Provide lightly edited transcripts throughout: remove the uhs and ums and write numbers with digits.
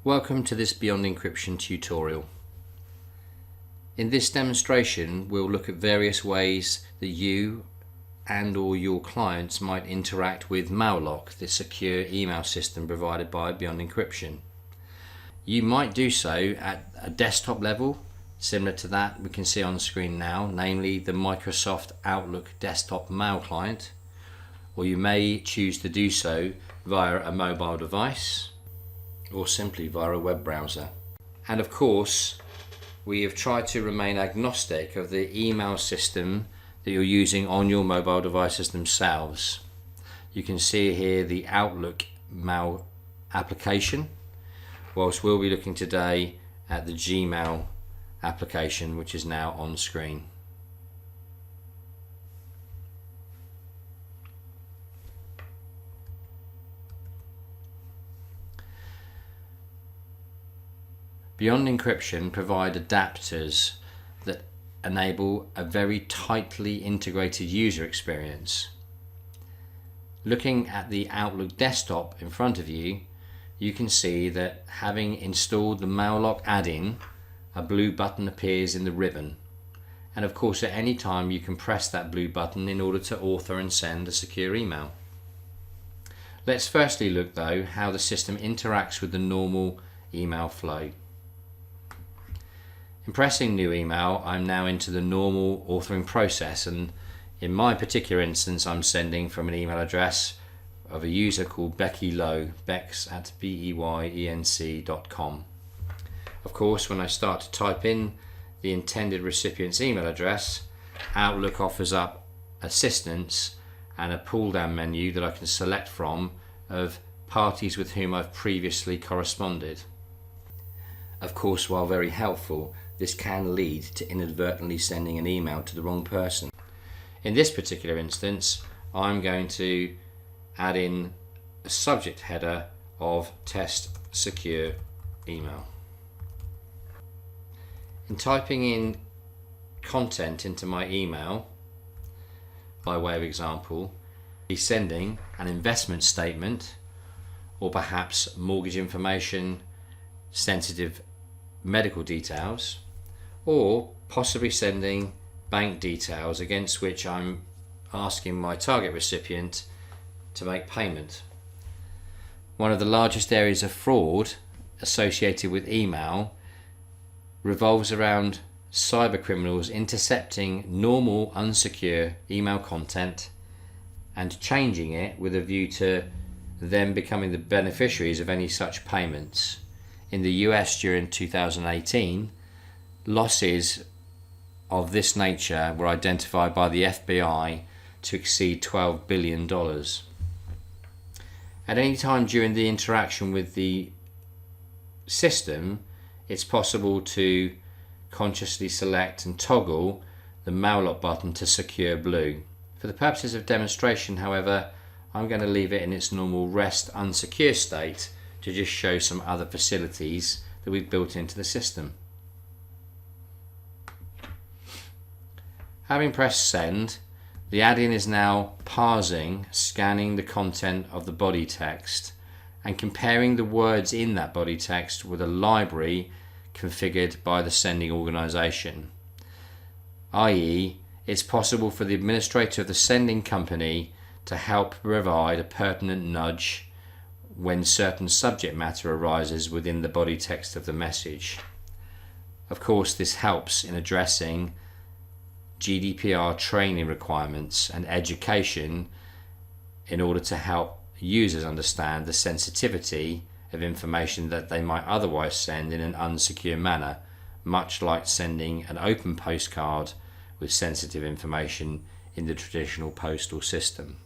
Welcome to this Beyond Encryption tutorial. In this demonstration, we'll look at various ways that you and or your clients might interact with Mailock, the secure email system provided by Beyond Encryption. You might do so at a desktop level, similar to that we can see on the screen now, namely the Microsoft Outlook desktop mail client, or you may choose to do so via a mobile device or simply via a web browser. And of course, we have tried to remain agnostic of the email system that you're using on your mobile devices themselves. You can see here the Outlook mail application, whilst we'll be looking today at the Gmail application, which is now on screen. Beyond Encryption provide adapters that enable a very tightly integrated user experience. Looking at the Outlook desktop in front of you, you can see that having installed the Mailock add-in, a blue button appears in the ribbon. And of course, at any time you can press that blue button in order to author and send a secure email. Let's firstly look though how the system interacts with the normal email flow. In pressing new email, I'm now into the normal authoring process, and in my particular instance I'm sending from an email address of a user called Becky Lowe, bex@beyenc.com. Of course, when I start to type in the intended recipient's email address, Outlook offers up assistance and a pull down menu that I can select from of parties with whom I've previously corresponded. Of course, while very helpful, this can lead to inadvertently sending an email to the wrong person. In this particular instance, I'm going to add in a subject header of test secure email. In typing in content into my email, by way of example, be sending an investment statement or perhaps mortgage information, sensitive medical details, or possibly sending bank details against which I'm asking my target recipient to make payment. One of the largest areas of fraud associated with email revolves around cyber criminals intercepting normal unsecure email content and changing it with a view to them becoming the beneficiaries of any such payments. In the US during 2018, losses of this nature were identified by the FBI to exceed $12 billion. At any time during the interaction with the system, it's possible to consciously select and toggle the Mailock button to secure blue. For the purposes of demonstration, however, I'm going to leave it in its normal rest unsecure state to just show some other facilities that we've built into the system. Having pressed send, the add-in is now parsing, scanning the content of the body text and comparing the words in that body text with a library configured by the sending organization. i.e., it's possible for the administrator of the sending company to help provide a pertinent nudge when certain subject matter arises within the body text of the message. Of course, this helps in addressing GDPR training requirements and education in order to help users understand the sensitivity of information that they might otherwise send in an unsecure manner, much like sending an open postcard with sensitive information in the traditional postal system.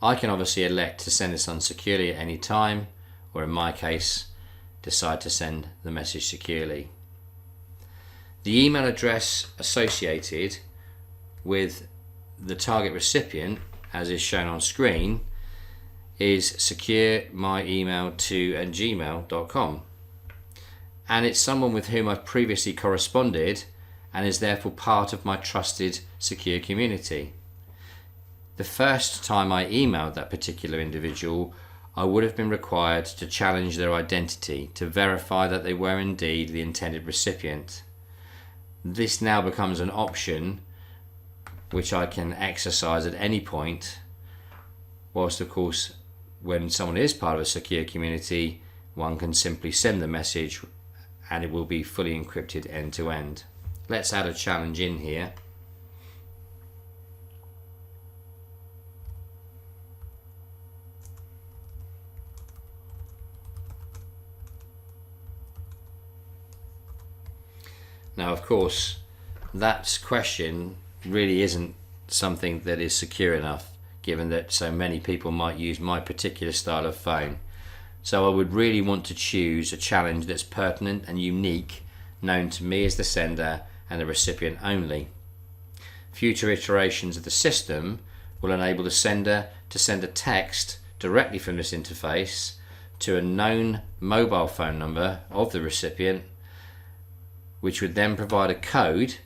I can obviously elect to send this unsecurely at any time, or in my case, decide to send the message securely. The email address associated with the target recipient, as is shown on screen, is securemyemail2@gmail.com, and it's someone with whom I've previously corresponded and is therefore part of my trusted secure community. The first time I emailed that particular individual, I would have been required to challenge their identity to verify that they were indeed the intended recipient. This now becomes an option which I can exercise at any point, whilst of course when someone is part of a secure community, one can simply send the message and it will be fully encrypted end to end. Let's add a challenge in here. Now, of course, that question really isn't something that is secure enough, given that so many people might use my particular style of phone. So I would really want to choose a challenge that's pertinent and unique, known to me as the sender and the recipient only. Future iterations of the system will enable the sender to send a text directly from this interface to a known mobile phone number of the recipient, which would then provide a code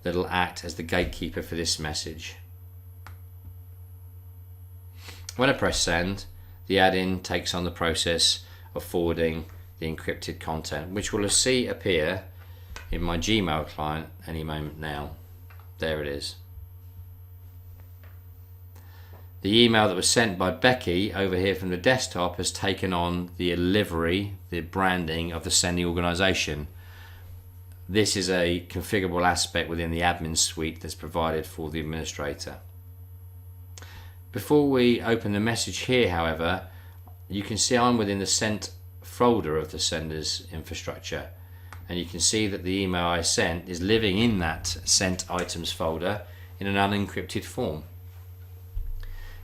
that will act as the gatekeeper for this message. When I press send, the add-in takes on the process of forwarding the encrypted content, which we'll see appear in my Gmail client any moment now. There it is. The email that was sent by Becky over here from the desktop has taken on the livery, the branding of the sending organization. This is a configurable aspect within the admin suite that's provided for the administrator. Before we open the message here, however, you can see I'm within the sent folder of the sender's infrastructure, and you can see that the email I sent is living in that sent items folder in an unencrypted form.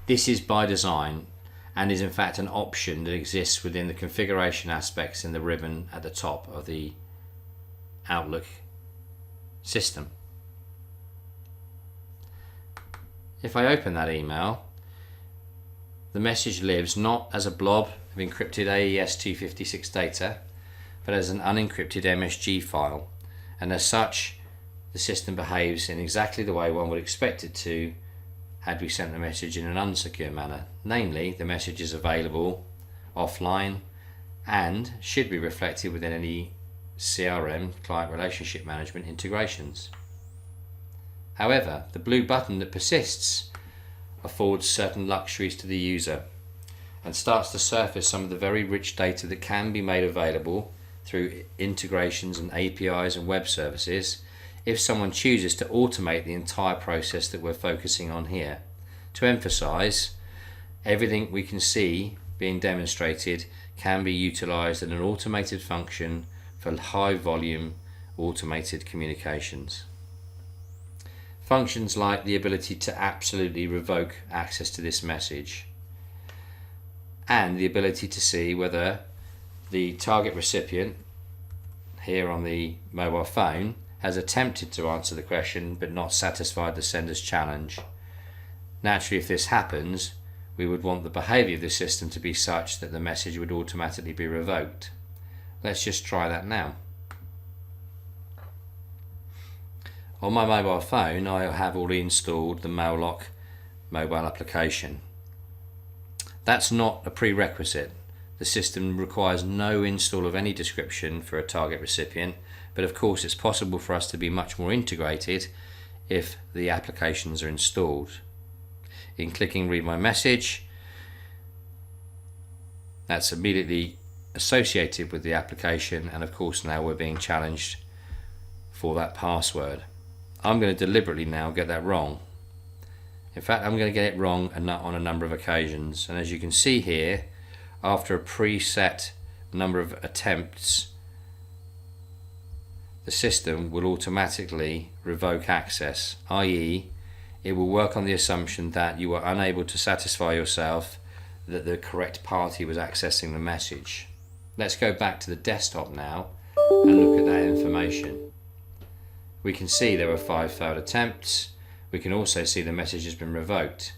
This is by design and is in fact an option that exists within the configuration aspects in the ribbon at the top of the Outlook system. If I open that email, the message lives not as a blob of encrypted AES-256 data, but as an unencrypted MSG file, and as such the system behaves in exactly the way one would expect it to had we sent the message in an unsecure manner. Namely, the message is available offline and should be reflected within any CRM, client relationship management integrations. However, the blue button that persists affords certain luxuries to the user and starts to surface some of the very rich data that can be made available through integrations and APIs and web services if someone chooses to automate the entire process that we're focusing on here. To emphasize, everything we can see being demonstrated can be utilized in an automated function for high volume automated communications. Functions like the ability to absolutely revoke access to this message and the ability to see whether the target recipient here on the mobile phone has attempted to answer the question but not satisfied the sender's challenge. Naturally, if this happens, we would want the behavior of the system to be such that the message would automatically be revoked. Let's just try that now. On my mobile phone, I have already installed the Mailock mobile application. That's not a prerequisite. The system requires no install of any description for a target recipient, but of course it's possible for us to be much more integrated if the applications are installed. In clicking read my message, that's immediately associated with the application, and of course now we're being challenged for that password. I'm going to deliberately now get that wrong. In fact, I'm going to get it wrong on a number of occasions, and as you can see here, after a preset number of attempts, the system will automatically revoke access, i.e. it will work on the assumption that you were unable to satisfy yourself that the correct party was accessing the message. Let's go back to the desktop now and look at that information. We can see there were 5 failed attempts. We can also see the message has been revoked.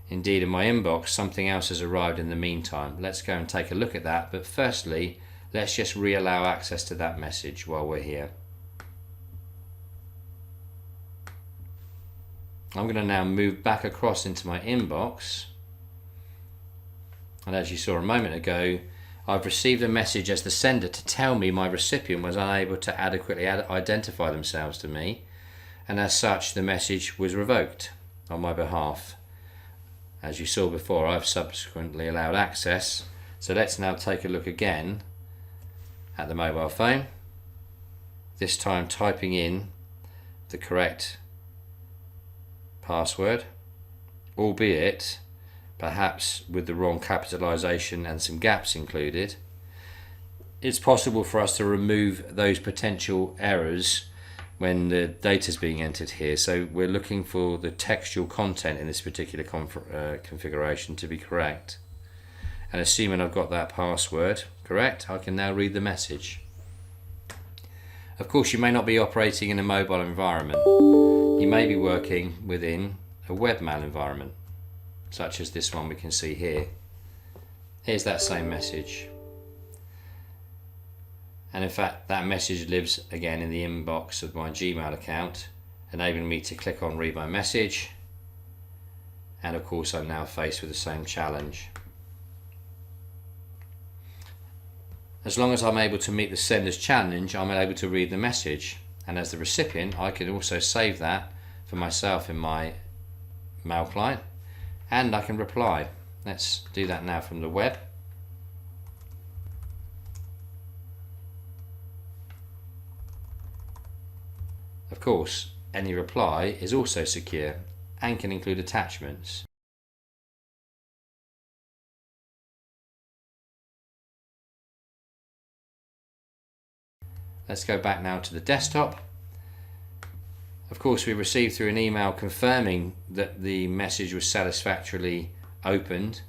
Indeed, in my inbox, something else has arrived in the meantime. Let's go and take a look at that, but firstly, let's just re-allow access to that message while we're here. I'm going to now move back across into my inbox, And as you saw a moment ago, I've received a message as the sender to tell me my recipient was unable to adequately identify themselves to me, and as such the message was revoked on my behalf. As you saw before, I've subsequently allowed access. So let's now take a look again at the mobile phone, this time typing in the correct password, albeit perhaps with the wrong capitalization and some gaps included. It's possible for us to remove those potential errors when the data is being entered here. So we're looking for the textual content in this particular configuration to be correct. And assuming I've got that password correct, I can now read the message. Of course, you may not be operating in a mobile environment. You may be working within a webmail environment, such as this one we can see here. Here's that same message. And in fact, that message lives again in the inbox of my Gmail account, enabling me to click on read my message. And of course, I'm now faced with the same challenge. As long as I'm able to meet the sender's challenge, I'm able to read the message. And as the recipient, I can also save that for myself in my mail client, and I can reply. Let's do that now from the web. Of course, any reply is also secure and can include attachments. Let's go back now to the desktop. Of course, we received through an email confirming that the message was satisfactorily opened,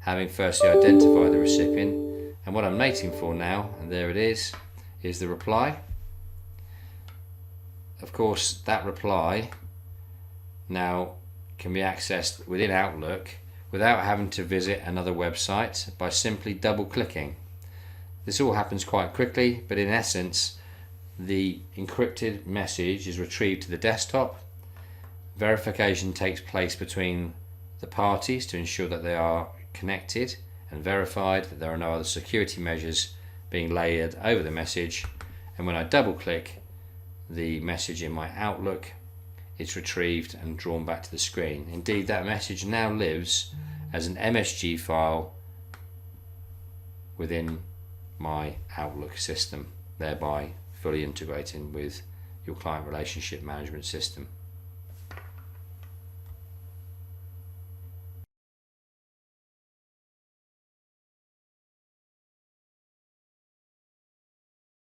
having firstly identified the recipient. And what I'm waiting for now, and there it is the reply. Of course, that reply now can be accessed within Outlook without having to visit another website by simply double clicking. This all happens quite quickly, but in essence, the encrypted message is retrieved to the desktop. Verification takes place between the parties to ensure that they are connected and verified, that there are no other security measures being layered over the message. And when I double click the message in my Outlook, it's retrieved and drawn back to the screen. Indeed, that message now lives as an MSG file within my Outlook system, thereby fully integrating with your client relationship management system.